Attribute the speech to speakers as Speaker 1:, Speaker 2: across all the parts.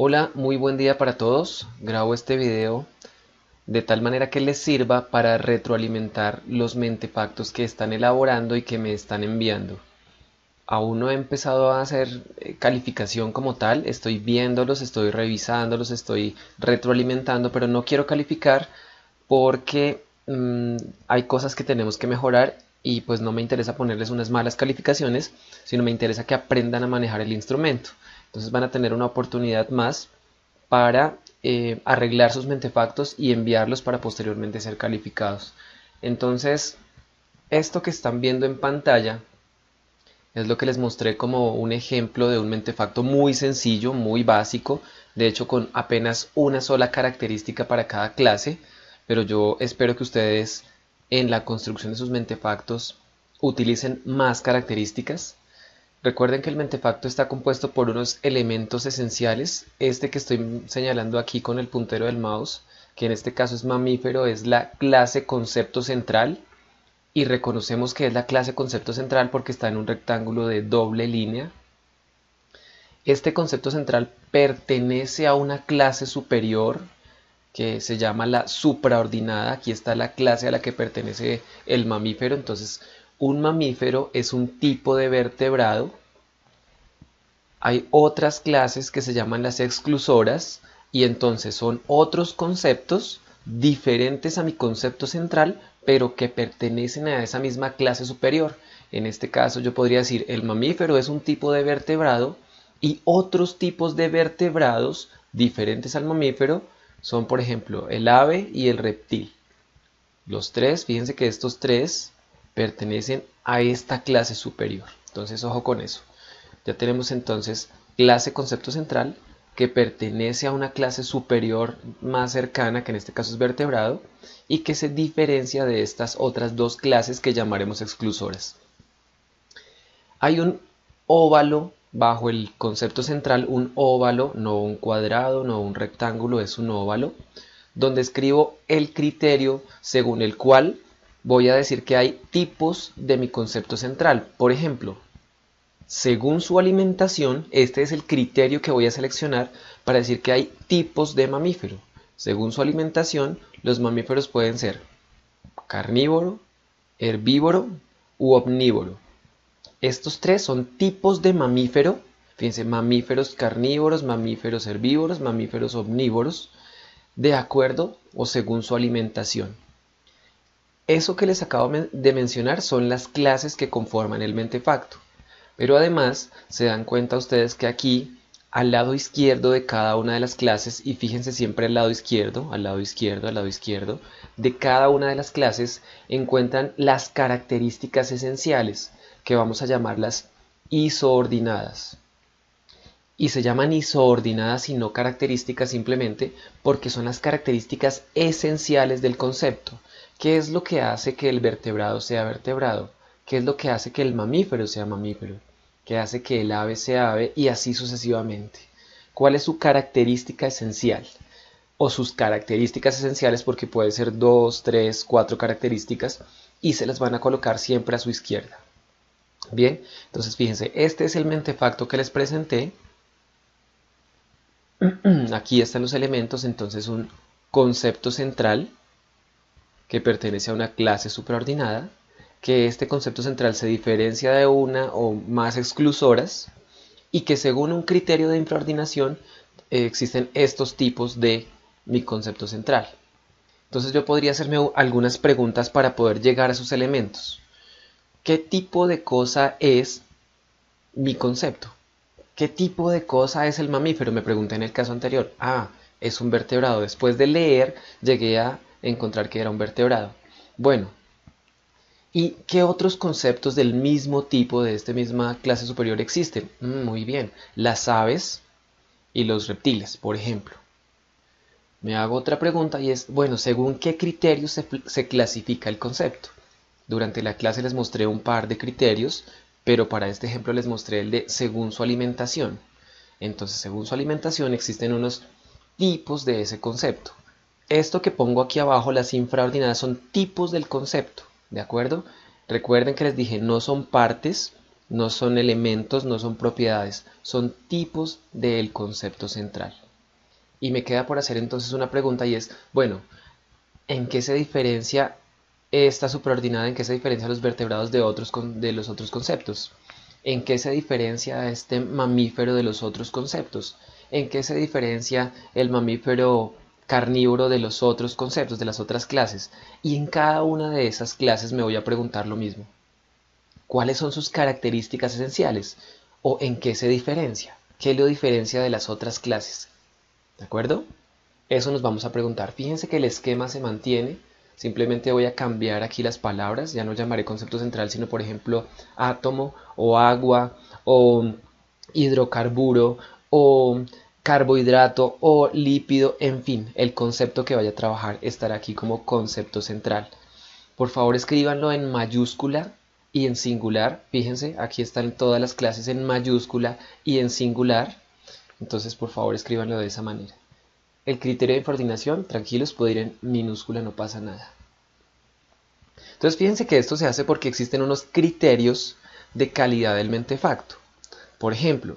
Speaker 1: Hola, muy buen día para todos. Grabo este video de tal manera que les sirva para retroalimentar los mentefactos que están elaborando y que me están enviando. Aún no he empezado a hacer calificación como tal, estoy viéndolos, estoy revisándolos, estoy retroalimentando, pero no quiero calificar porque hay cosas que tenemos que mejorar y pues no me interesa ponerles unas malas calificaciones, sino me interesa que aprendan a manejar el instrumento. Entonces van a tener una oportunidad más para arreglar sus mentefactos y enviarlos para posteriormente ser calificados. Entonces, esto que están viendo en pantalla es lo que les mostré como un ejemplo de un mentefacto muy sencillo, muy básico, de hecho con apenas una sola característica para cada clase, pero yo espero que ustedes en la construcción de sus mentefactos utilicen más características. Recuerden que el mentefacto está compuesto por unos elementos esenciales. Este que estoy señalando aquí con el puntero del mouse, que en este caso es mamífero, es la clase concepto central. Y reconocemos que es la clase concepto central porque está en un rectángulo de doble línea. Este concepto central pertenece a una clase superior que se llama la supraordinada. Aquí está la clase a la que pertenece el mamífero. Entonces, un mamífero es un tipo de vertebrado. Hay otras clases que se llaman las exclusoras y entonces son otros conceptos diferentes a mi concepto central, pero que pertenecen a esa misma clase superior. En este caso yo podría decir el mamífero es un tipo de vertebrado y otros tipos de vertebrados diferentes al mamífero son, por ejemplo, el ave y el reptil. Los tres, fíjense que estos tres pertenecen a esta clase superior. Entonces, ojo con eso. Ya tenemos entonces clase concepto central que pertenece a una clase superior más cercana, que en este caso es vertebrado, y que se diferencia de estas otras dos clases que llamaremos exclusoras. Hay un óvalo bajo el concepto central, un óvalo, no un cuadrado, no un rectángulo, es un óvalo, donde escribo el criterio según el cual voy a decir que hay tipos de mi concepto central. Por ejemplo, según su alimentación, este es el criterio que voy a seleccionar para decir que hay tipos de mamífero. Según su alimentación, los mamíferos pueden ser carnívoro, herbívoro u omnívoro. Estos tres son tipos de mamífero. Fíjense, mamíferos carnívoros, mamíferos herbívoros, mamíferos omnívoros, de acuerdo o según su alimentación. Eso que les acabo de mencionar son las clases que conforman el mentefacto. Pero además se dan cuenta ustedes que aquí al lado izquierdo de cada una de las clases, y fíjense siempre al lado izquierdo, al lado izquierdo, al lado izquierdo, de cada una de las clases encuentran las características esenciales, que vamos a llamarlas isoordinadas. Y se llaman isoordinadas y no características simplemente porque son las características esenciales del concepto. ¿Qué es lo que hace que el vertebrado sea vertebrado? ¿Qué es lo que hace que el mamífero sea mamífero? ¿Qué hace que el ave sea ave? Y así sucesivamente. ¿Cuál es su característica esencial? O sus características esenciales, porque puede ser 2, 3, 4 características, y se las van a colocar siempre a su izquierda. Bien, entonces fíjense, este es el mentefacto que les presenté. Aquí están los elementos, entonces un concepto central que pertenece a una clase supraordinada, que este concepto central se diferencia de una o más exclusoras y que según un criterio de infraordinación existen estos tipos de mi concepto central. Entonces yo podría hacerme algunas preguntas para poder llegar a sus elementos. ¿Qué tipo de cosa es mi concepto? ¿Qué tipo de cosa es el mamífero? Me pregunté en el caso anterior. Ah, es un vertebrado. Después de leer, llegué a encontrar que era un vertebrado. Bueno, ¿y qué otros conceptos del mismo tipo de esta misma clase superior existen? Muy bien, las aves y los reptiles, por ejemplo. Me hago otra pregunta y es, bueno, ¿según qué criterios se clasifica el concepto? Durante la clase les mostré un par de criterios, pero para este ejemplo les mostré el de según su alimentación. Entonces, según su alimentación existen unos tipos de ese concepto. Esto que pongo aquí abajo, las infraordinadas, son tipos del concepto, ¿de acuerdo? Recuerden que les dije, no son partes, no son elementos, no son propiedades, son tipos del concepto central. Y me queda por hacer entonces una pregunta y es, bueno, ¿en qué se diferencia esta supraordinada, en qué se diferencia los vertebrados de los otros conceptos? ¿En qué se diferencia este mamífero de los otros conceptos? ¿En qué se diferencia el mamífero carnívoro de los otros conceptos, de las otras clases? Y en cada una de esas clases me voy a preguntar lo mismo. ¿Cuáles son sus características esenciales? ¿O en qué se diferencia? ¿Qué lo diferencia de las otras clases? ¿De acuerdo? Eso nos vamos a preguntar. Fíjense que el esquema se mantiene. Simplemente voy a cambiar aquí las palabras. Ya no llamaré concepto central, sino por ejemplo átomo o agua o hidrocarburo o carbohidrato o lípido. En fin, el concepto que vaya a trabajar estará aquí como concepto central. Por favor, escríbanlo en mayúscula y en singular. Fíjense, aquí están todas las clases en mayúscula y en singular. Entonces, por favor, escríbanlo de esa manera. El criterio de coordinación, tranquilos, puede ir en minúscula, no pasa nada. Entonces, fíjense que esto se hace porque existen unos criterios de calidad del mentefacto. Por ejemplo,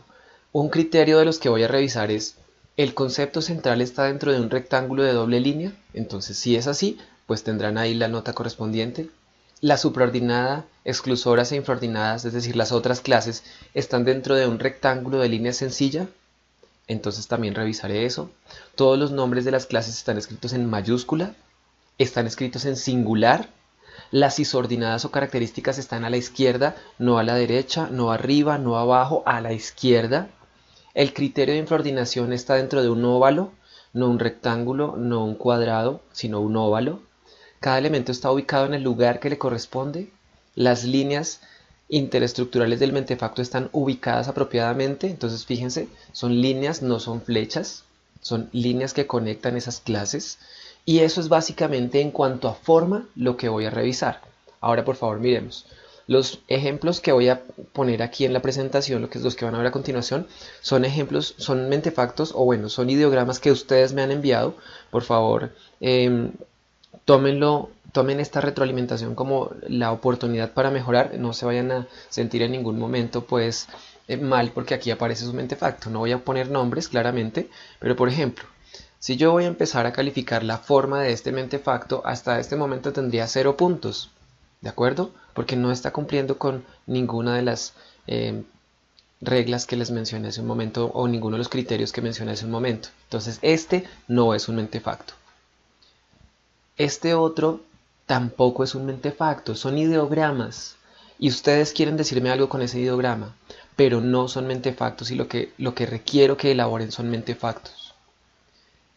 Speaker 1: un criterio de los que voy a revisar es: ¿el concepto central está dentro de un rectángulo de doble línea? Entonces, si es así, pues tendrán ahí la nota correspondiente. La supraordinada, exclusoras e infraordinadas, es decir, las otras clases, están dentro de un rectángulo de línea sencilla. Entonces también revisaré eso. Todos los nombres de las clases están escritos en mayúscula, están escritos en singular. Las isordinadas o características están a la izquierda, no a la derecha, no arriba, no abajo, a la izquierda. El criterio de infraordinación está dentro de un óvalo, no un rectángulo, no un cuadrado, sino un óvalo. Cada elemento está ubicado en el lugar que le corresponde. Las líneas interestrutturales del mentefacto están ubicadas apropiadamente. Entonces fíjense, son líneas, no son flechas. Son líneas que conectan esas clases. Y eso es básicamente en cuanto a forma lo que voy a revisar. Ahora por favor miremos. Los ejemplos que voy a poner aquí en la presentación, los que van a ver a continuación, son ejemplos, son mentefactos o bueno, son ideogramas que ustedes me han enviado. Por favor, tomen esta retroalimentación como la oportunidad para mejorar. No se vayan a sentir en ningún momento pues mal porque aquí aparece su mentefacto. No voy a poner nombres claramente, pero por ejemplo, si yo voy a empezar a calificar la forma de este mentefacto, hasta este momento tendría 0 puntos, ¿de acuerdo? Porque no está cumpliendo con ninguna de las reglas que les mencioné hace un momento o ninguno de los criterios que mencioné hace un momento. Entonces este no es un mentefacto. Este otro tampoco es un mentefacto, son ideogramas. Y ustedes quieren decirme algo con ese ideograma, pero no son mentefactos y lo que requiero que elaboren son mentefactos.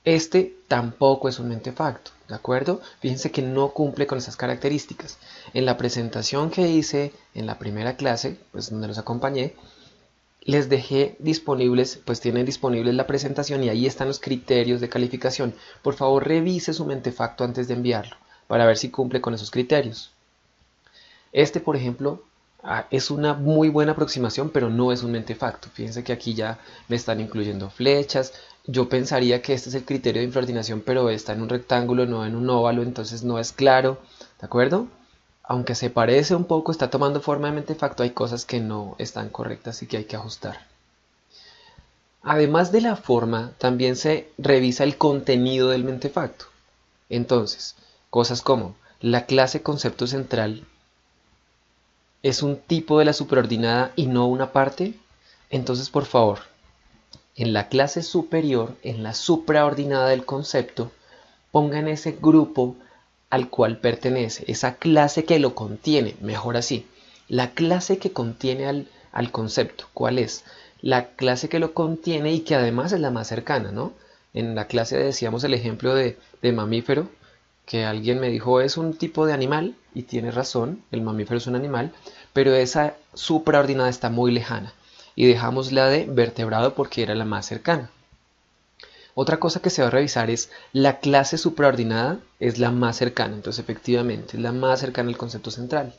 Speaker 1: Este tampoco es un mentefacto, ¿de acuerdo? Fíjense que no cumple con esas características. En la presentación que hice en la primera clase, pues donde los acompañé, les dejé disponibles, pues tienen disponibles la presentación y ahí están los criterios de calificación. Por favor, revise su mentefacto antes de enviarlo para ver si cumple con esos criterios. Este, por ejemplo, es una muy buena aproximación, pero no es un mentefacto. Fíjense que aquí ya me están incluyendo flechas. Yo pensaría que este es el criterio de infraordinación, pero está en un rectángulo, no en un óvalo, entonces no es claro. ¿De acuerdo? Aunque se parece un poco, está tomando forma de mentefacto, hay cosas que no están correctas y que hay que ajustar. Además de la forma, también se revisa el contenido del mentefacto. Entonces, cosas como la clase concepto central es un tipo de la superordinada y no una parte. Entonces, por favor, en la clase superior, en la supraordinada del concepto, pongan ese grupo al cual pertenece, esa clase que lo contiene, mejor así. La clase que contiene al concepto, ¿cuál es? La clase que lo contiene y que además es la más cercana, ¿no? En la clase decíamos el ejemplo de mamífero, que alguien me dijo es un tipo de animal, y tiene razón, el mamífero es un animal, pero esa supraordinada está muy lejana, y dejamos la de vertebrado porque era la más cercana. Otra cosa que se va a revisar es la clase supraordinada es la más cercana, entonces efectivamente es la más cercana al concepto central.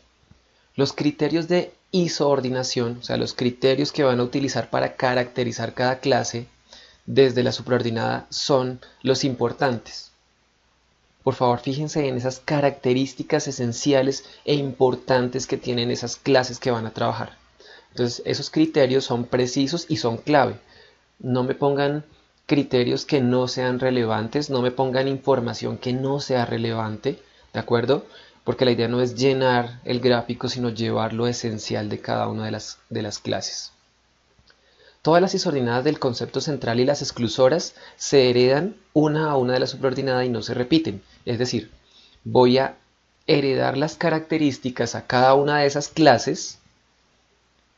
Speaker 1: Los criterios de isoordinación, o sea, los criterios que van a utilizar para caracterizar cada clase desde la supraordinada son los importantes. Por favor, fíjense en esas características esenciales e importantes que tienen esas clases que van a trabajar. Entonces, esos criterios son precisos y son clave. No me pongan criterios que no sean relevantes, no me pongan información que no sea relevante, ¿de acuerdo? Porque la idea no es llenar el gráfico, sino llevar lo esencial de cada una de las clases. Todas las isordinadas del concepto central y las exclusoras se heredan una a una de la subordinada y no se repiten. Es decir, voy a heredar las características a cada una de esas clases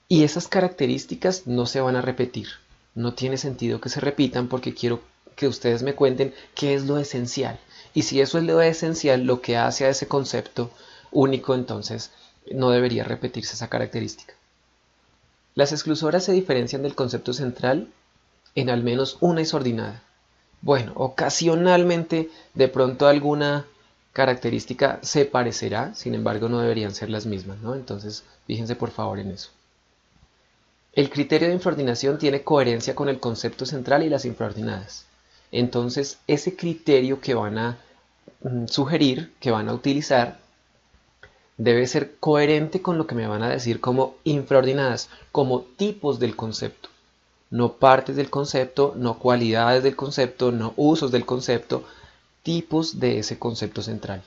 Speaker 1: y esas características no se van a repetir. No tiene sentido que se repitan porque quiero que ustedes me cuenten qué es lo esencial. Y si eso es lo esencial, lo que hace a ese concepto único, entonces no debería repetirse esa característica. Las exclusoras se diferencian del concepto central en al menos una isordinada. Bueno, ocasionalmente de pronto alguna característica se parecerá, sin embargo no deberían ser las mismas, ¿no? Entonces fíjense por favor en eso. El criterio de infraordinación tiene coherencia con el concepto central y las infraordinadas. Entonces ese criterio que van a sugerir, que van a utilizar, debe ser coherente con lo que me van a decir como infraordinadas, como tipos del concepto. No partes del concepto, no cualidades del concepto, no usos del concepto, tipos de ese concepto central.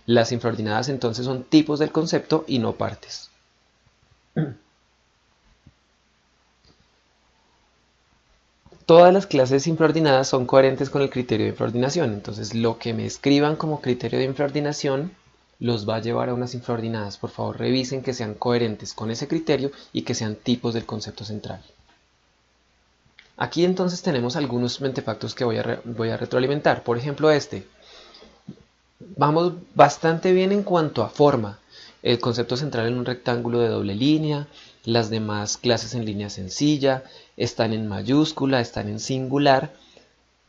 Speaker 1: Las infraordinadas entonces son tipos del concepto y no partes. Todas las clases infraordinadas son coherentes con el criterio de infraordinación. Entonces lo que me escriban como criterio de infraordinación los va a llevar a unas infraordinadas. Por favor revisen que sean coherentes con ese criterio y que sean tipos del concepto central. Aquí entonces tenemos algunos mentefactos que voy a retroalimentar. Por ejemplo este. Vamos bastante bien en cuanto a forma. El concepto central en un rectángulo de doble línea, las demás clases en línea sencilla, están en mayúscula, están en singular.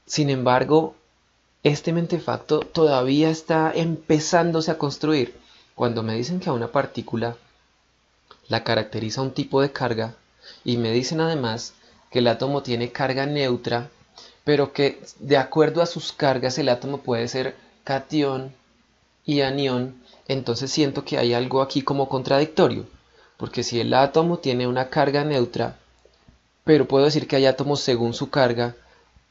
Speaker 1: Sin embargo, este mentefacto todavía está empezándose a construir. Cuando me dicen que a una partícula la caracteriza un tipo de carga y me dicen además que el átomo tiene carga neutra, pero que de acuerdo a sus cargas el átomo puede ser catión y anión, entonces siento que hay algo aquí como contradictorio, porque si el átomo tiene una carga neutra, pero puedo decir que hay átomos según su carga,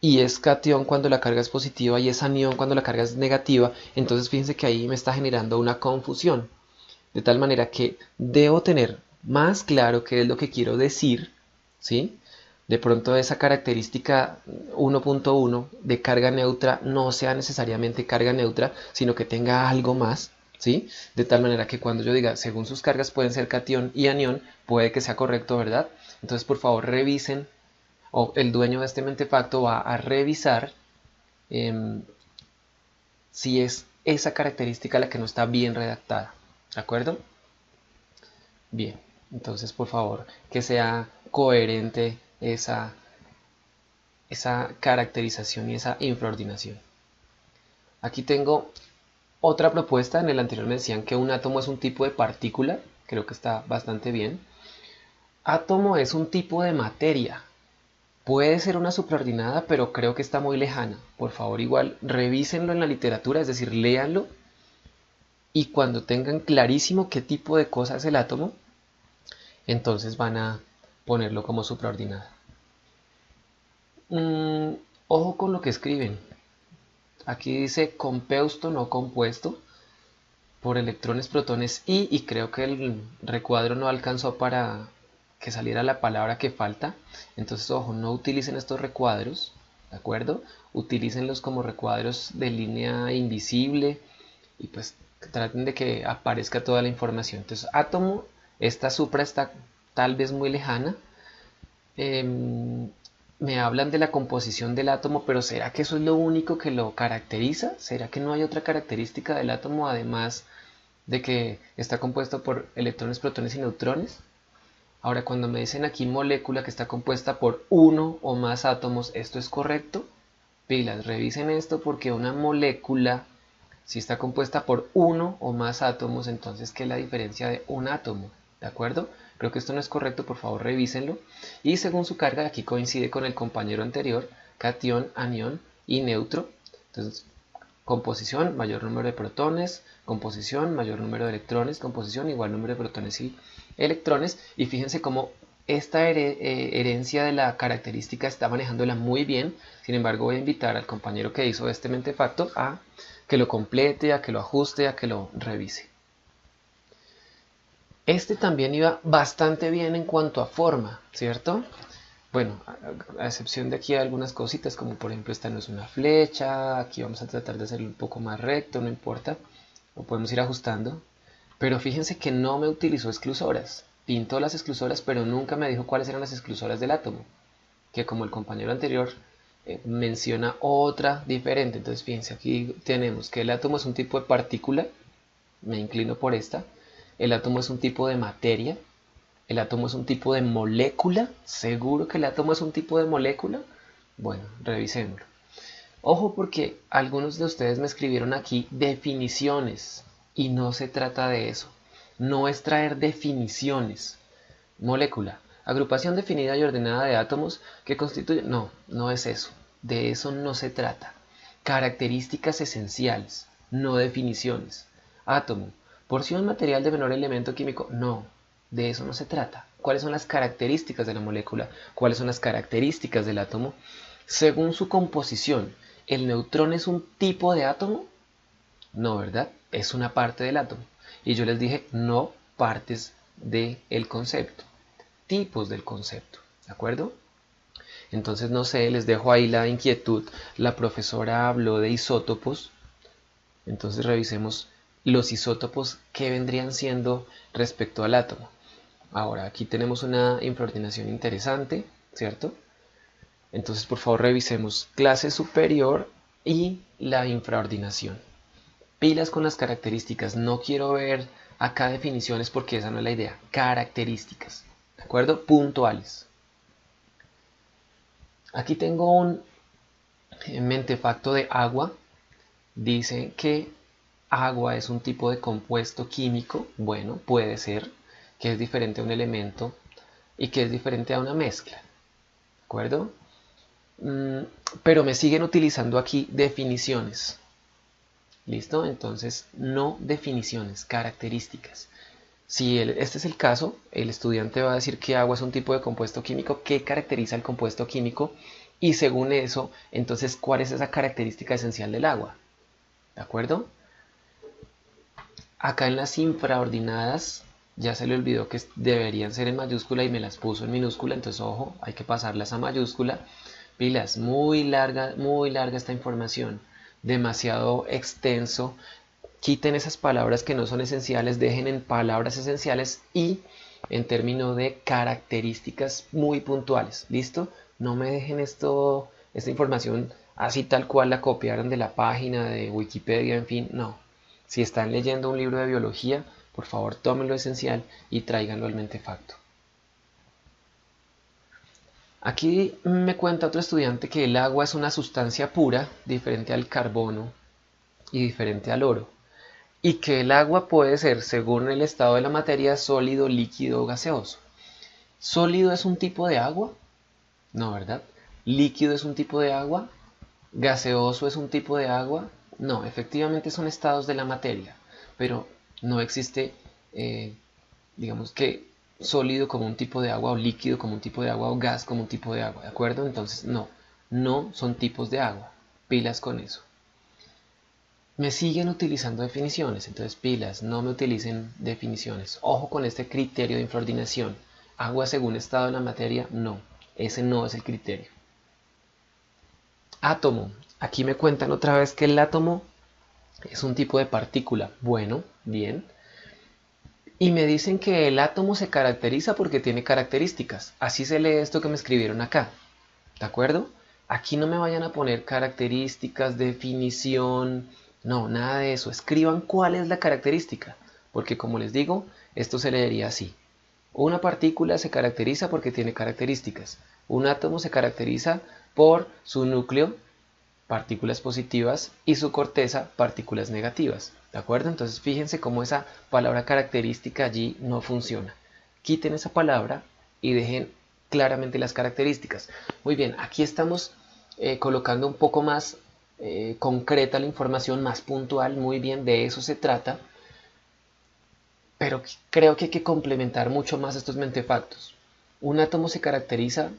Speaker 1: y es catión cuando la carga es positiva y es anión cuando la carga es negativa, entonces fíjense que ahí me está generando una confusión, de tal manera que debo tener más claro qué es lo que quiero decir, ¿sí? De pronto esa característica 1.1 de carga neutra no sea necesariamente carga neutra, sino que tenga algo más, ¿sí? De tal manera que cuando yo diga, según sus cargas pueden ser catión y anión, puede que sea correcto, ¿verdad? Entonces, por favor, revisen, o el dueño de este mentefacto va a revisar si es esa característica la que no está bien redactada, ¿de acuerdo? Bien, entonces, por favor, que sea coherente esa caracterización y esa infraordinación. Aquí tengo otra propuesta. En el anterior me decían que un átomo es un tipo de partícula. Creo que está bastante bien. Átomo es un tipo de materia. Puede ser una supraordinada, pero creo que está muy lejana. Por favor, igual revísenlo en la literatura, es decir, léanlo. Y cuando tengan clarísimo qué tipo de cosa es el átomo, entonces van a ponerlo como supraordinada. Ojo con lo que escriben. Aquí dice compuesto, no compuesto, por electrones, protones y creo que el recuadro no alcanzó para que saliera la palabra que falta. Entonces, ojo, no utilicen estos recuadros, ¿de acuerdo? Utilícenlos como recuadros de línea invisible y pues traten de que aparezca toda la información. Entonces, átomo, esta supra está tal vez muy lejana. Me hablan de la composición del átomo, pero ¿será que eso es lo único que lo caracteriza? ¿Será que no hay otra característica del átomo además de que está compuesto por electrones, protones y neutrones? Ahora, cuando me dicen aquí molécula que está compuesta por uno o más átomos, ¿esto es correcto? Pilas, revisen esto porque una molécula, si está compuesta por uno o más átomos, entonces ¿qué es la diferencia de un átomo? ¿De acuerdo? Creo que esto no es correcto, por favor revísenlo. Y según su carga, aquí coincide con el compañero anterior, catión, anión y neutro. Entonces, composición, mayor número de protones, composición, mayor número de electrones, composición, igual número de protones y electrones. Y fíjense cómo esta herencia de la característica está manejándola muy bien. Sin embargo, voy a invitar al compañero que hizo este mentefacto a que lo complete, a que lo ajuste, a que lo revise. Este también iba bastante bien en cuanto a forma, ¿cierto? Bueno, a excepción de aquí hay algunas cositas, como por ejemplo esta no es una flecha, aquí vamos a tratar de hacerlo un poco más recto, no importa, lo podemos ir ajustando. Pero fíjense que no me utilizó exclusoras, pintó las exclusoras, pero nunca me dijo cuáles eran las exclusoras del átomo, que como el compañero anterior menciona otra diferente. Entonces fíjense, aquí tenemos que el átomo es un tipo de partícula, me inclino por esta, el átomo es un tipo de materia, el átomo es un tipo de molécula. ¿Seguro que el átomo es un tipo de molécula? Bueno, revisémoslo. Ojo porque algunos de ustedes me escribieron aquí definiciones y no se trata de eso. No es traer definiciones. Molécula, agrupación definida y ordenada de átomos que constituyen... No, no es eso. De eso no se trata. Características esenciales, no definiciones. Átomo, porción material de menor elemento químico. No, de eso no se trata. ¿Cuáles son las características de la molécula? ¿Cuáles son las características del átomo? Según su composición, ¿el neutrón es un tipo de átomo? No, ¿verdad? Es una parte del átomo. Y yo les dije, no partes del concepto, tipos del concepto, ¿de acuerdo? Entonces, no sé, les dejo ahí la inquietud. La profesora habló de isótopos, entonces revisemos los isótopos que vendrían siendo respecto al átomo. Ahora, aquí tenemos una infraordinación interesante, ¿cierto? Entonces, por favor, revisemos clase superior y la infraordinación. Pilas con las características. No quiero ver acá definiciones porque esa no es la idea. Características. ¿De acuerdo? Puntuales. Aquí tengo un mentefacto de agua. Dice que agua es un tipo de compuesto químico. Bueno, puede ser que es diferente a un elemento y que es diferente a una mezcla. ¿De acuerdo? Pero me siguen utilizando aquí definiciones. ¿Listo? Entonces, no definiciones, características. Si este es el caso, el estudiante va a decir que agua es un tipo de compuesto químico, qué caracteriza el compuesto químico y según eso, entonces, ¿cuál es esa característica esencial del agua? ¿De acuerdo? Acá en las infraordinadas ya se le olvidó que deberían ser en mayúscula y me las puso en minúscula, entonces ojo, hay que pasarlas a mayúscula. Pilas, muy larga esta información, demasiado extenso. Quiten esas palabras que no son esenciales, dejen en palabras esenciales y en términos de características muy puntuales. ¿Listo? No me dejen esta información así tal cual la copiaron de la página de Wikipedia, en fin, no. Si están leyendo un libro de biología, por favor tomen lo esencial y tráiganlo al mentefacto. Aquí me cuenta otro estudiante que el agua es una sustancia pura, diferente al carbono y diferente al oro. Y que el agua puede ser, según el estado de la materia, sólido, líquido o gaseoso. ¿Sólido es un tipo de agua? No, ¿verdad? ¿Líquido es un tipo de agua? ¿Gaseoso es un tipo de agua? No, efectivamente son estados de la materia, pero no existe, digamos que sólido como un tipo de agua o líquido como un tipo de agua o gas como un tipo de agua, ¿de acuerdo? Entonces no son tipos de agua, pilas con eso. Me siguen utilizando definiciones, entonces pilas, no me utilicen definiciones. Ojo con este criterio de infraordinación. Agua según estado de la materia, no. Ese no es el criterio. Átomo. Aquí me cuentan otra vez que el átomo es un tipo de partícula. Bueno, bien. Y me dicen que el átomo se caracteriza porque tiene características. Así se lee esto que me escribieron acá. ¿De acuerdo? Aquí no me vayan a poner características, definición, no, nada de eso. Escriban cuál es la característica, porque como les digo, esto se leería así. Una partícula se caracteriza porque tiene características. Un átomo se caracteriza por su núcleo, partículas positivas, y su corteza, partículas negativas. ¿De acuerdo? Entonces fíjense cómo esa palabra característica allí no funciona. Quiten esa palabra y dejen claramente las características. Muy bien, aquí estamos colocando un poco más concreta la información, más puntual, muy bien, de eso se trata, pero creo que hay que complementar mucho más estos mentefactos. ¿Un átomo se caracteriza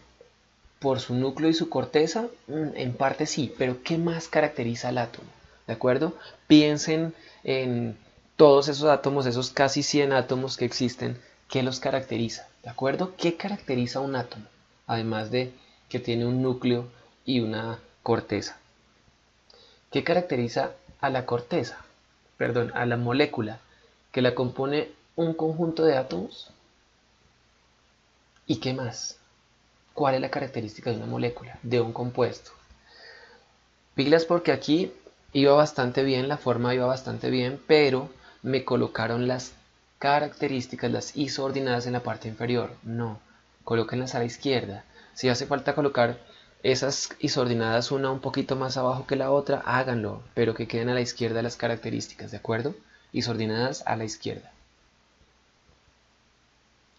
Speaker 1: por su núcleo y su corteza? En parte sí, pero ¿qué más caracteriza al átomo? ¿De acuerdo? Piensen en todos esos átomos, esos casi 100 átomos que existen, ¿qué los caracteriza? ¿De acuerdo? ¿Qué caracteriza un átomo? Además de que tiene un núcleo y una corteza. ¿Qué caracteriza a la corteza? Perdón, a la molécula, que la compone un conjunto de átomos. ¿Y qué más? ¿Cuál es la característica de una molécula, de un compuesto? Pilas porque aquí iba bastante bien, la forma iba bastante bien, pero me colocaron las características, las isoordinadas en la parte inferior. No, colóquenlas a la izquierda. Si hace falta colocar esas isoordinadas una un poquito más abajo que la otra, háganlo, pero que queden a la izquierda las características, ¿de acuerdo? Isoordinadas a la izquierda.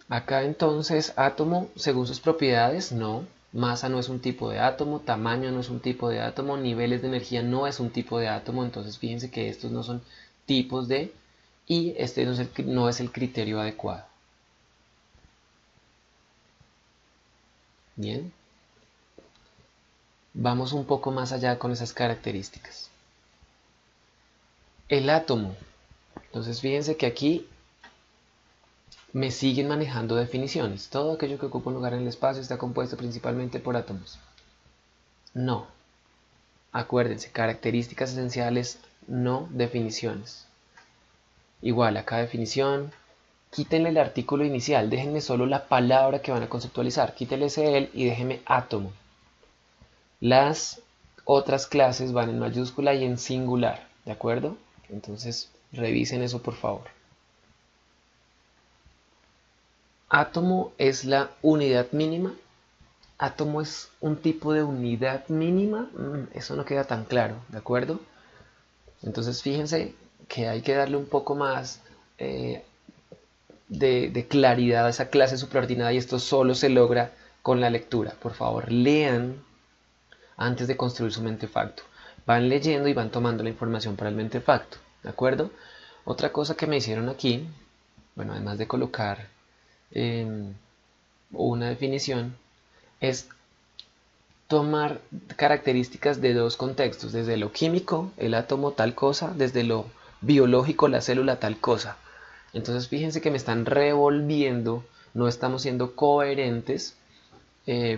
Speaker 1: Acá entonces átomo según sus propiedades, no. Masa no es un tipo de átomo, tamaño no es un tipo de átomo, niveles de energía no es un tipo de átomo, entonces fíjense que estos no son tipos de, y este no es el criterio adecuado. Bien, vamos un poco más allá con esas características. El átomo, entonces fíjense que aquí me siguen manejando definiciones. Todo aquello que ocupa un lugar en el espacio está compuesto principalmente por átomos. No, acuérdense, características esenciales, no definiciones. Igual, acá definición, quítenle el artículo inicial, déjenme solo la palabra que van a conceptualizar, quítenle ese él y déjenme átomo. Las otras clases van en mayúscula y en singular, ¿de acuerdo? Entonces, revisen eso por favor. Átomo es la unidad mínima. Átomo es un tipo de unidad mínima. Eso no queda tan claro, ¿de acuerdo? Entonces fíjense que hay que darle un poco más de claridad a esa clase supraordinada y esto solo se logra con la lectura. Por favor, lean antes de construir su mentefacto. Van leyendo y van tomando la información para el mentefacto, ¿de acuerdo? Otra cosa que me hicieron aquí, bueno, además de colocar una definición, es tomar características de dos contextos, desde lo químico, el átomo tal cosa, desde lo biológico, la célula tal cosa. Entonces fíjense que me están revolviendo, no estamos siendo coherentes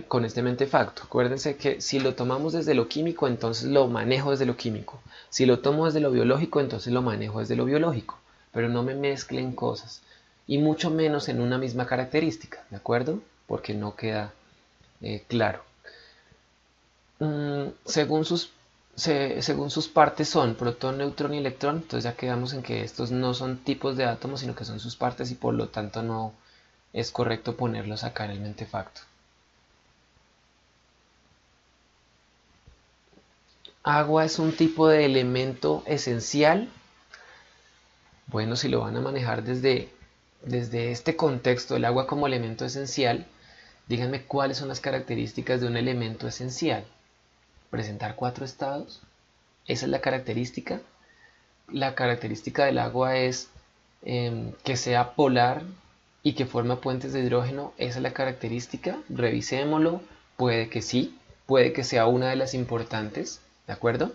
Speaker 1: con este mentefacto. Acuérdense que si lo tomamos desde lo químico, entonces lo manejo desde lo químico. Si lo tomo desde lo biológico, entonces lo manejo desde lo biológico. Pero no me mezclen cosas. Y mucho menos en una misma característica, ¿de acuerdo? Porque no queda claro. Según sus partes son protón, neutrón y electrón, entonces ya quedamos en que estos no son tipos de átomos, sino que son sus partes y por lo tanto no es correcto ponerlos acá en el mentefacto. Agua es un tipo de elemento esencial. Bueno, si lo van a manejar desde este contexto, el agua como elemento esencial, díganme cuáles son las características de un elemento esencial. Presentar 4 estados, esa es la característica. La característica del agua es que sea polar y que forma puentes de hidrógeno, esa es la característica. Revisémoslo, puede que sí, puede que sea una de las importantes, ¿de acuerdo?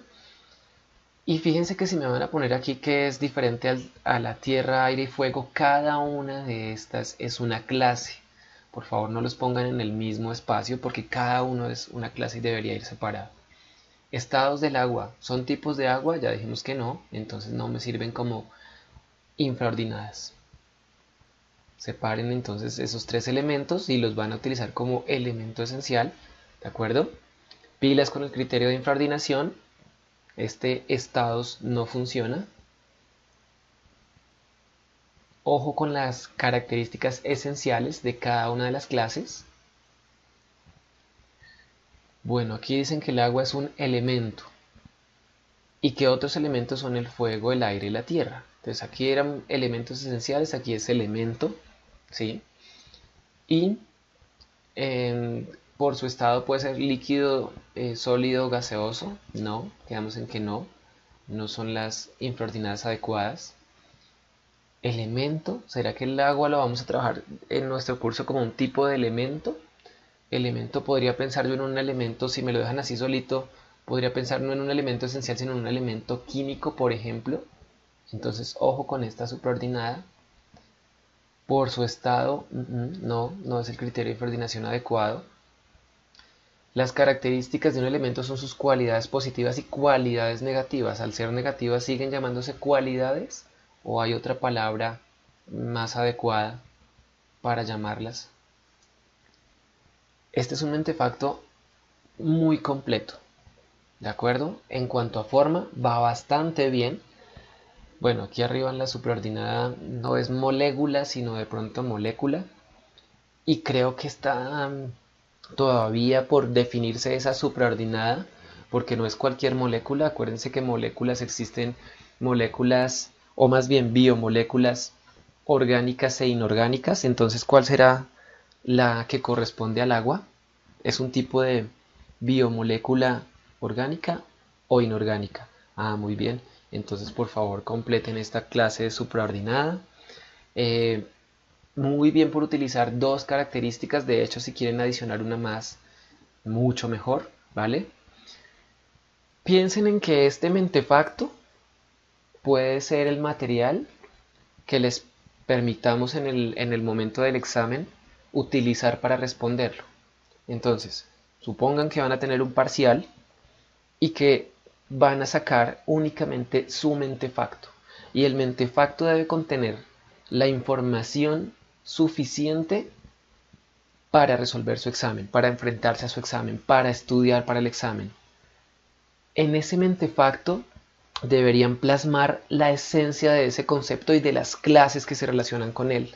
Speaker 1: Y fíjense que si me van a poner aquí que es diferente a la tierra, aire y fuego, cada una de estas es una clase. Por favor no los pongan en el mismo espacio porque cada uno es una clase y debería ir separado. Estados del agua, ¿son tipos de agua? Ya dijimos que no, entonces no me sirven como infraordinadas. Separen entonces esos 3 elementos y los van a utilizar como elemento esencial, ¿de acuerdo? Pilas con el criterio de infraordinación. Este estados no funciona. Ojo con las características esenciales de cada una de las clases. Bueno, aquí dicen que el agua es un elemento y que otros elementos son el fuego, el aire y la tierra. Entonces aquí eran elementos esenciales, aquí es elemento, ¿sí? Y por su estado puede ser líquido, sólido, gaseoso. No, quedamos en que no, no son las infraordinadas adecuadas. ¿Elemento? ¿Será que el agua lo vamos a trabajar en nuestro curso como un tipo de elemento? Elemento, podría pensar yo en un elemento, si me lo dejan así solito, podría pensar no en un elemento esencial, sino en un elemento químico, por ejemplo. Entonces, ojo con esta supraordinada. Por su estado, no es el criterio de infraordinación adecuado. Las características de un elemento son sus cualidades positivas y cualidades negativas. Al ser negativas, ¿siguen llamándose cualidades? ¿O hay otra palabra más adecuada para llamarlas? Este es un mentefacto muy completo, ¿de acuerdo? En cuanto a forma, va bastante bien. Bueno, aquí arriba en la supraordinada no es molécula, sino de pronto molécula. Y creo que está todavía por definirse esa supraordinada, porque no es cualquier molécula. Acuérdense que moléculas existen moléculas, o más bien biomoléculas orgánicas e inorgánicas. Entonces, ¿cuál será la que corresponde al agua? ¿Es un tipo de biomolécula orgánica o inorgánica? Ah, muy bien. Entonces, por favor, completen esta clase de supraordinada. Eh, Muy bien por utilizar dos características. De hecho, si quieren adicionar una más, mucho mejor, ¿vale? Piensen en que este mentefacto puede ser el material que les permitamos en el momento del examen utilizar para responderlo. Entonces, supongan que van a tener un parcial y que van a sacar únicamente su mentefacto. Y el mentefacto debe contener la información suficiente para resolver su examen, para enfrentarse a su examen, para estudiar para el examen. En ese mentefacto deberían plasmar la esencia de ese concepto y de las clases que se relacionan con él.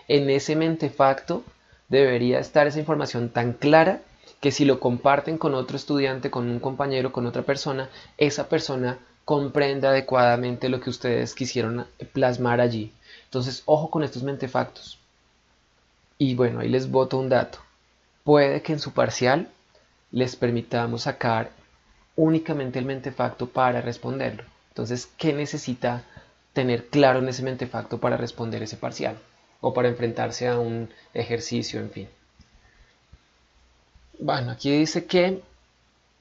Speaker 1: En ese mentefacto debería estar esa información tan clara que si lo comparten con otro estudiante, con un compañero, con otra persona, esa persona comprenda adecuadamente lo que ustedes quisieron plasmar allí. Entonces, ojo con estos mentefactos. Y bueno, ahí les boto un dato. Puede que en su parcial les permitamos sacar únicamente el mentefacto para responderlo. Entonces, ¿qué necesita tener claro en ese mentefacto para responder ese parcial? O para enfrentarse a un ejercicio, en fin. Bueno, aquí dice que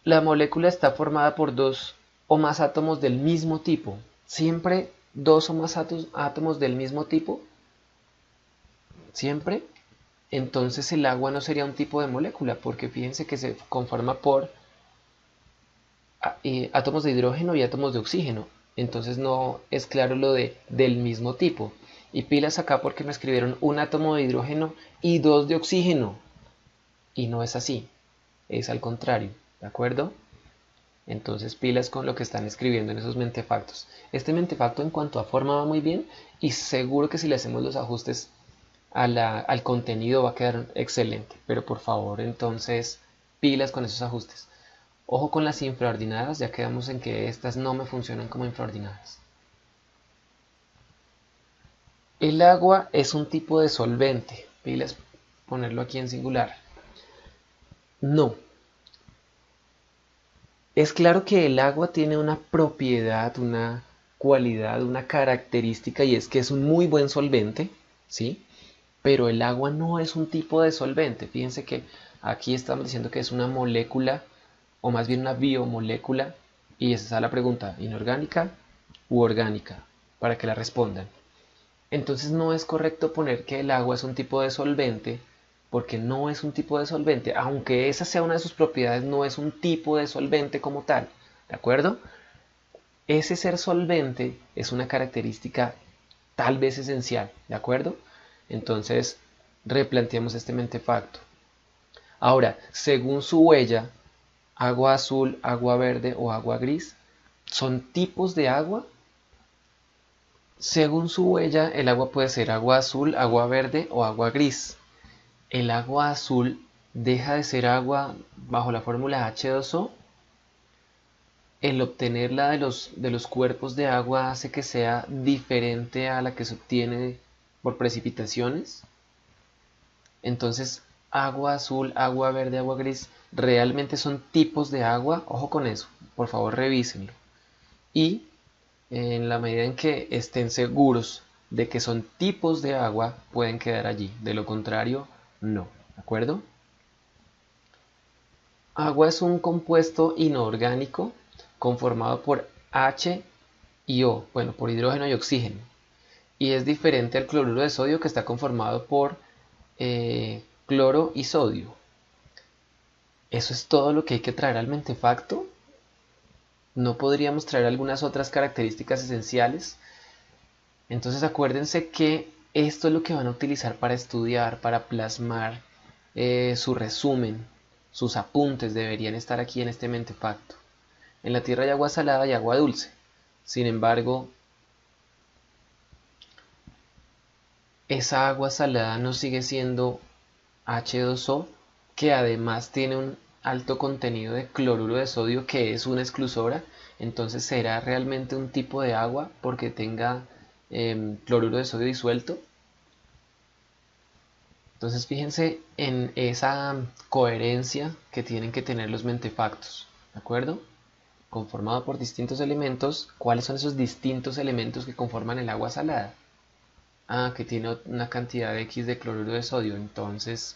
Speaker 1: la molécula está formada por dos o más átomos del mismo tipo. Siempre dos o más átomos del mismo tipo. Siempre. Entonces el agua no sería un tipo de molécula, porque fíjense que se conforma por átomos de hidrógeno y átomos de oxígeno. Entonces no es claro lo de del mismo tipo. Y pilas acá porque me escribieron un átomo de hidrógeno y dos de oxígeno. Y no es así, es al contrario, ¿de acuerdo? Entonces pilas con lo que están escribiendo en esos mentefactos. Este mentefacto en cuanto a forma va muy bien y seguro que si le hacemos los ajustes al contenido va a quedar excelente. Pero por favor entonces pilas con esos ajustes. Ojo con las infraordinadas, ya quedamos en que estas no me funcionan como infraordinadas. El agua es un tipo de solvente. Pilas, ponerlo aquí en singular. No. Es claro que el agua tiene una propiedad, una cualidad, una característica y es que es un muy buen solvente, ¿sí? Pero el agua no es un tipo de solvente. Fíjense que aquí estamos diciendo que es una molécula o más bien una biomolécula y esa es la pregunta, ¿inorgánica u orgánica? Para que la respondan. Entonces no es correcto poner que el agua es un tipo de solvente porque no es un tipo de solvente, aunque esa sea una de sus propiedades, no es un tipo de solvente como tal, ¿de acuerdo? Ese ser solvente es una característica tal vez esencial, ¿de acuerdo? Entonces replanteamos este mentefacto. Ahora, según su huella, agua azul, agua verde o agua gris, ¿son tipos de agua? Según su huella, el agua puede ser agua azul, agua verde o agua gris. El agua azul deja de ser agua bajo la fórmula H2O. El obtenerla de los cuerpos de agua hace que sea diferente a la que se obtiene por precipitaciones. Entonces, agua azul, agua verde, agua gris, realmente son tipos de agua. Ojo con eso, por favor revísenlo. Y en la medida en que estén seguros de que son tipos de agua pueden quedar allí, de lo contrario, no, ¿de acuerdo? Agua es un compuesto inorgánico conformado por H y O, bueno, por hidrógeno y oxígeno, y es diferente al cloruro de sodio que está conformado por cloro y sodio. ¿Eso es todo lo que hay que traer al mentefacto? ¿No podríamos traer algunas otras características esenciales? Entonces acuérdense que esto es lo que van a utilizar para estudiar, para plasmar su resumen, sus apuntes deberían estar aquí en este mentefacto. En la Tierra hay agua salada y agua dulce. Sin embargo, esa agua salada no sigue siendo H2O, que además tiene un alto contenido de cloruro de sodio, que es una exclusora. Entonces, ¿será realmente un tipo de agua porque tenga cloruro de sodio disuelto? Entonces, fíjense en esa coherencia que tienen que tener los mentefactos, ¿de acuerdo? Conformado por distintos elementos. ¿Cuáles son esos distintos elementos que conforman el agua salada? Ah, que tiene una cantidad de X de cloruro de sodio. Entonces,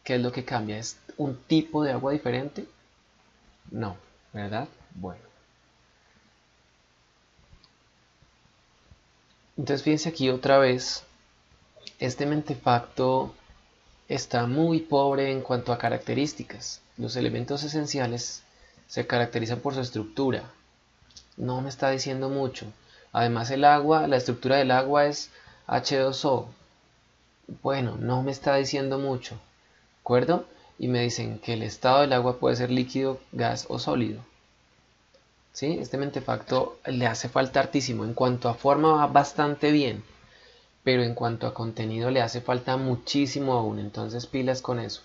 Speaker 1: ¿qué es lo que cambia? ¿Es un tipo de agua diferente? No, ¿verdad? Bueno. Entonces fíjense aquí otra vez, este mentefacto está muy pobre en cuanto a características. Los elementos esenciales se caracterizan por su estructura. No me está diciendo mucho. Además el agua, la estructura del agua es H2O. Bueno, no me está diciendo mucho. ¿De acuerdo? Y me dicen que el estado del agua puede ser líquido, gas o sólido. ¿Sí? Este mentefacto le hace falta hartísimo. En cuanto a forma va bastante bien, pero en cuanto a contenido le hace falta muchísimo aún. Entonces pilas con eso.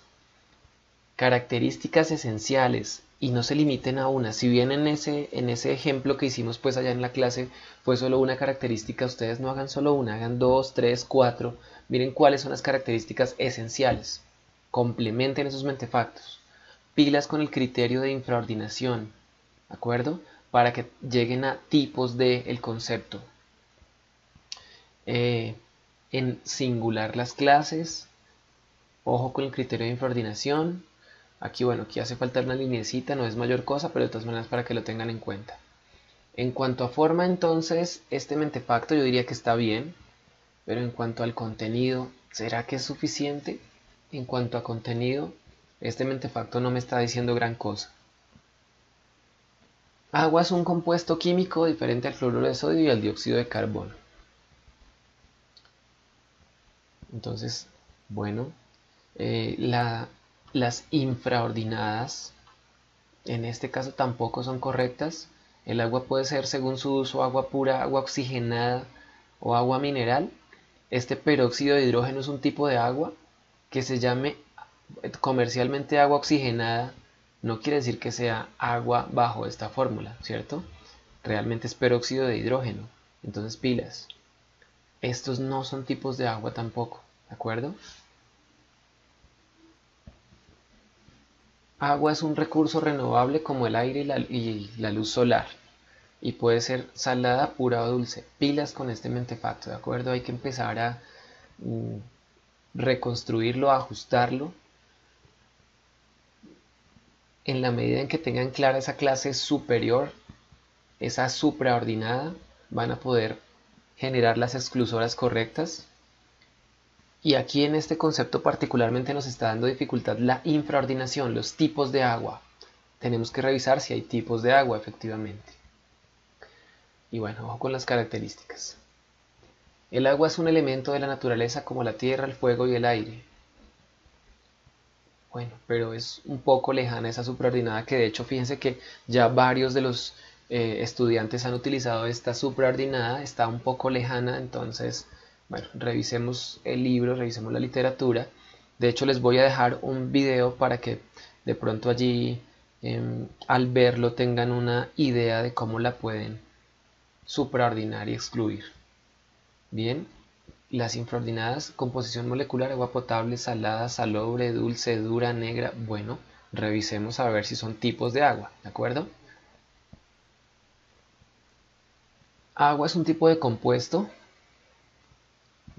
Speaker 1: Características esenciales, y no se limiten a una. Si bien en ese ejemplo que hicimos pues allá en la clase fue solo una característica, ustedes no hagan solo una, hagan dos, tres, cuatro. Miren cuáles son las características esenciales. Complementen esos mentefactos. Pilas con el criterio de infraordinación, ¿de acuerdo? Para que lleguen a tipos del concepto. En singular las clases, ojo con el criterio de infraordinación. Aquí, bueno, aquí hace falta una linecita, no es mayor cosa, pero de todas maneras para que lo tengan en cuenta. En cuanto a forma, entonces, este mentefacto yo diría que está bien, pero en cuanto al contenido, ¿será que es suficiente? En cuanto a contenido, este mentefacto no me está diciendo gran cosa. Agua es un compuesto químico diferente al cloruro de sodio y al dióxido de carbono. Entonces, bueno, las infraordinadas en este caso tampoco son correctas. El agua puede ser, según su uso, agua pura, agua oxigenada o agua mineral. Este peróxido de hidrógeno es un tipo de agua que se llame comercialmente agua oxigenada. No quiere decir que sea agua bajo esta fórmula, ¿cierto? Realmente es peróxido de hidrógeno. Entonces pilas. Estos no son tipos de agua tampoco, ¿de acuerdo? Agua es un recurso renovable como el aire y la luz solar, y puede ser salada, pura o dulce. Pilas con este mentefacto, ¿de acuerdo? Hay que empezar a reconstruirlo, a ajustarlo. En la medida en que tengan clara esa clase superior, esa supraordinada, van a poder generar las exclusoras correctas. Y aquí en este concepto particularmente nos está dando dificultad la infraordinación, los tipos de agua. Tenemos que revisar si hay tipos de agua efectivamente. Y bueno, ojo con las características. El agua es un elemento de la naturaleza como la tierra, el fuego y el aire. Bueno, pero es un poco lejana esa supraordinada, que de hecho fíjense que ya varios de los estudiantes han utilizado esta supraordinada, está un poco lejana. Entonces, bueno, revisemos el libro, revisemos la literatura. De hecho les voy a dejar un video para que de pronto allí al verlo tengan una idea de cómo la pueden supraordinar y excluir. Bien, las infraordinadas: composición molecular, agua potable, salada, salobre, dulce, dura, negra. Bueno, revisemos a ver si son tipos de agua, ¿de acuerdo? Agua es un tipo de compuesto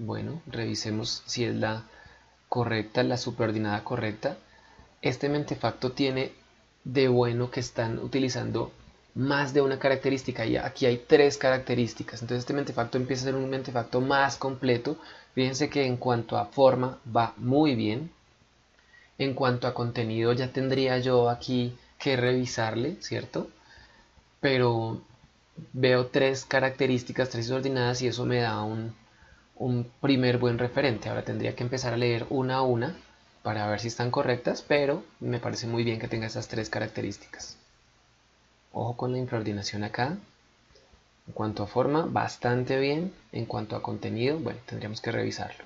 Speaker 1: Bueno, revisemos si es la correcta, la superordinada correcta. Este mentefacto tiene de bueno que están utilizando más de una característica y aquí hay tres características. Entonces este mentefacto empieza a ser un mentefacto más completo. Fíjense que en cuanto a forma va muy bien. En cuanto a contenido ya tendría yo aquí que revisarle, ¿cierto? Pero veo tres características, tres ordenadas y eso me da un primer buen referente. Ahora tendría que empezar a leer una a una para ver si están correctas, pero me parece muy bien que tenga esas tres características. Ojo con la infraordinación acá. En cuanto a forma, bastante bien. En cuanto a contenido, bueno, tendríamos que revisarlo.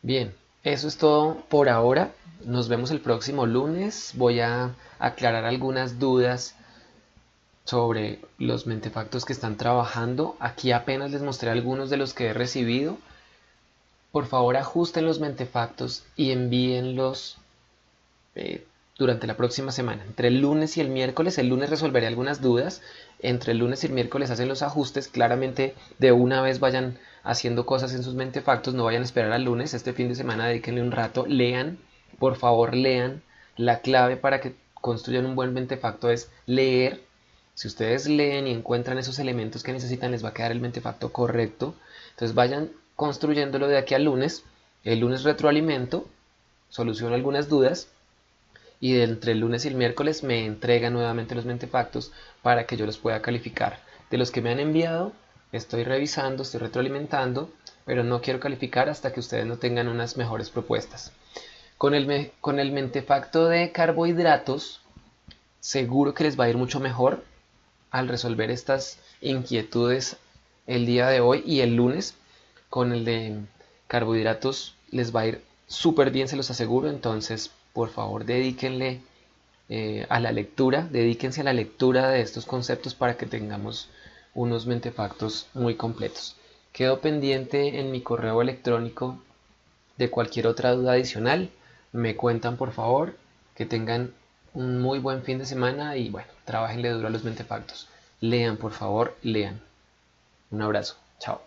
Speaker 1: Bien, eso es todo por ahora. Nos vemos el próximo lunes. Voy a aclarar algunas dudas sobre los mentefactos que están trabajando. Aquí apenas les mostré algunos de los que he recibido. Por favor, ajusten los mentefactos y envíenlos eh, durante la próxima semana. Entre el lunes y el lunes resolveré algunas dudas. Entre el lunes y el miércoles hacen los ajustes. Claramente de una vez vayan haciendo cosas en sus mentefactos. No vayan a esperar al lunes. Este fin de semana dedíquenle un rato. Lean, por favor lean. La clave para que construyan un buen mentefacto es leer. Si ustedes leen y encuentran esos elementos que necesitan, les va a quedar el mentefacto correcto. Entonces vayan construyéndolo de aquí al lunes. El lunes retroalimento, soluciono algunas dudas y de entre el lunes y el miércoles me entregan nuevamente los mentefactos para que yo los pueda calificar. De los que me han enviado, estoy revisando, estoy retroalimentando, pero no quiero calificar hasta que ustedes no tengan unas mejores propuestas. Con el mentefacto de carbohidratos, seguro que les va a ir mucho mejor al resolver estas inquietudes el día de hoy y el lunes. Con el de carbohidratos les va a ir súper bien, se los aseguro. Entonces, por favor, dedíquenle a la lectura, dedíquense a la lectura de estos conceptos para que tengamos unos mentefactos muy completos. Quedo pendiente en mi correo electrónico de cualquier otra duda adicional. Me cuentan por favor, que tengan un muy buen fin de semana y bueno, trabajenle duro a los mentefactos. Lean, por favor, lean. Un abrazo. Chao.